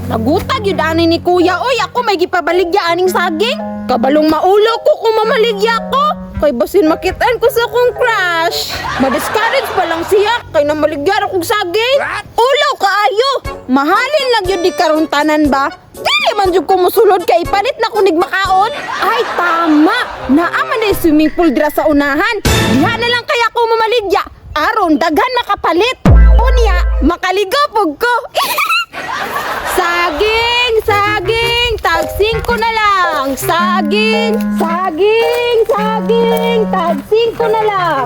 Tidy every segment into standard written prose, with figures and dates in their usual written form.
Nagutag yun ani ni kuya. Oy, ako may gipabaligya aning saging. Kabalong maulo ko kung mamaligya ko. Kay basin makitaan ko sa akong crush. Ma-discourage pa lang siya. Kay namaligya akong saging. Ulaw kaayo. Mahalin lang yun di karuntanan ba? Dili man jud ko musulod kay palit na kunig makaon. Ay tama. Naaman na yung swimming pool dira sa unahan. Diha na lang kaya ko mamaligya. Aron daghan makapalit. Unya, makaligapog ko. Saging, saging, tag 5 na lang. Saging, saging, saging, tag 5 na lang.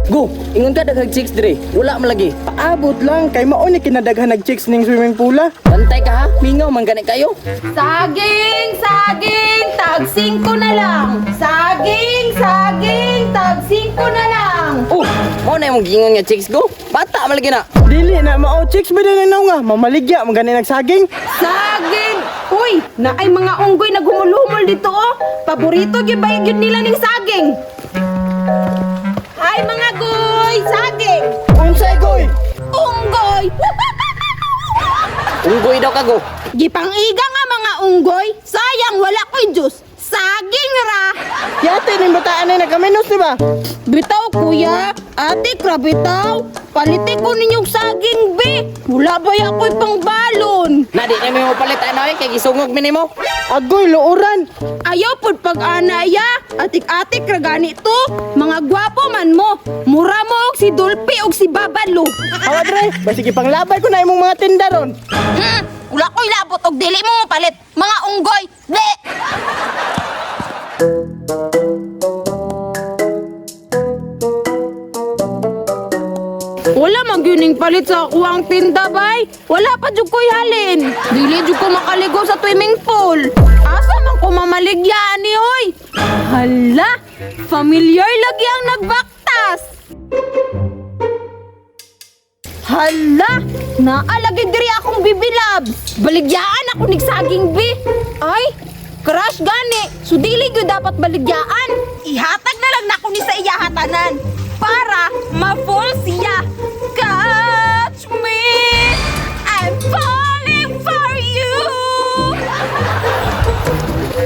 Go, ingon ka daghag chicks dire. Wala man lagi. Paabot lang, kay mao ni kinadaghan nag-chicks ning swimming pool ah. Bantay ka ha, mingaw man gani kayo. Saging, saging, tag 5 na lang. Saging, saging, tag 5 na lang. Oh, mao na imong gingon nga chicks go. Bata man lagi na. Dili na mao chicks ba din nga, mamaligya man gani nagsaging. Saging! Uy, na ay mga unggoy na gumulumol dito oh. Paborito gyud ba yun nila ning saging? Ay mga goy, saging! Unsay goy? Unggoy! Unggoy daw ka go. Gipangiga nga mga unggoy. Sayang wala ko'y juice. Saging ra! Yate ning bataan ay nagkaminos di ba? Bitaw kuya, ate krabitaw. Paliti ko ninyong saging be. Wala ba ako'y pangbalon? Na di na mo palit ano kay gisungog mi nimo. Agoy luuran. Ayaw pod pag-anaya. Atik-atik ra gani to. Mga gwapo man mo. Mura mo og si Dolphy og si Babalo. Awa dre, basig ipanglabay ko na imong mga tinda ron. Wala ko'y labot og dili mo palit. Mga unggoy. Di! Wala magyuning palit sa ako ang tinda bay. Wala pa jud ko'y halin. Dili jud ko makaligo sa swimming pool. Asa man ko mamaligya ni hoy? Hala, familiar lagi ang nagbaktas. Hala, naalagi diri akong bibilabs. Baligyaan ako nig saging bi. Ay, crush gani. So dili gyud dapat baligyaan. Ihatag na lang nako ni sa iya hatanan para ma-fall siya. Catch me, I'm falling for you.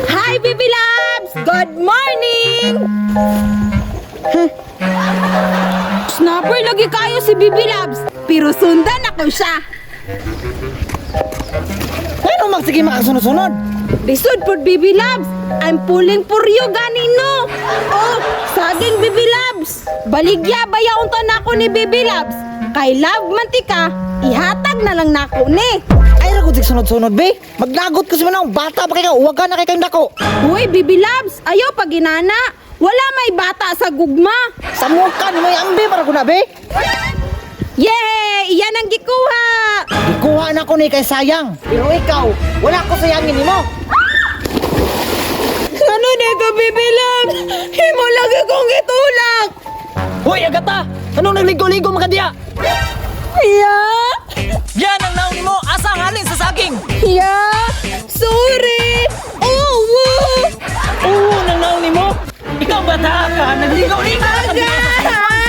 Hi, Bibi Labs! Good morning! Snapper lagi kayo si Bibi Labs, pero sundan ako siya. Ano magsige makasunod-sunod? Lisod po Bibi Labs, I'm pulling for you ganino. Oh, saging Bibi Labs. Baligya bayaon to nako ni Bibi Labs. Kay love mantika, ihatag na lang nako ni. Ay ra ko sig sunod-sunod be. Maglagot ko sa manang bata pa kay ka uwag ka na kay kay dako. Uy, Bibi Labs, ayaw pag ginana. Wala may bata sa gugma. Sa mukha ni may ambi para ko na be. Yay! Iyan ang gikuha! Ikuha na ko ni kay sayang. Pero ikaw, wala ko sayangin nimo. Ano na ka, Bibi Labs? Himo lagi kong itulak! Hoy agata, anong nagligo-ligo mga diya? Ya! Yan ang naon nimo, asa ang halin sa saging? Ya! Sorry! Oh! Oo, nang naon nimo. Ikaw bata ka, nagligo-ligo ka sa Aga!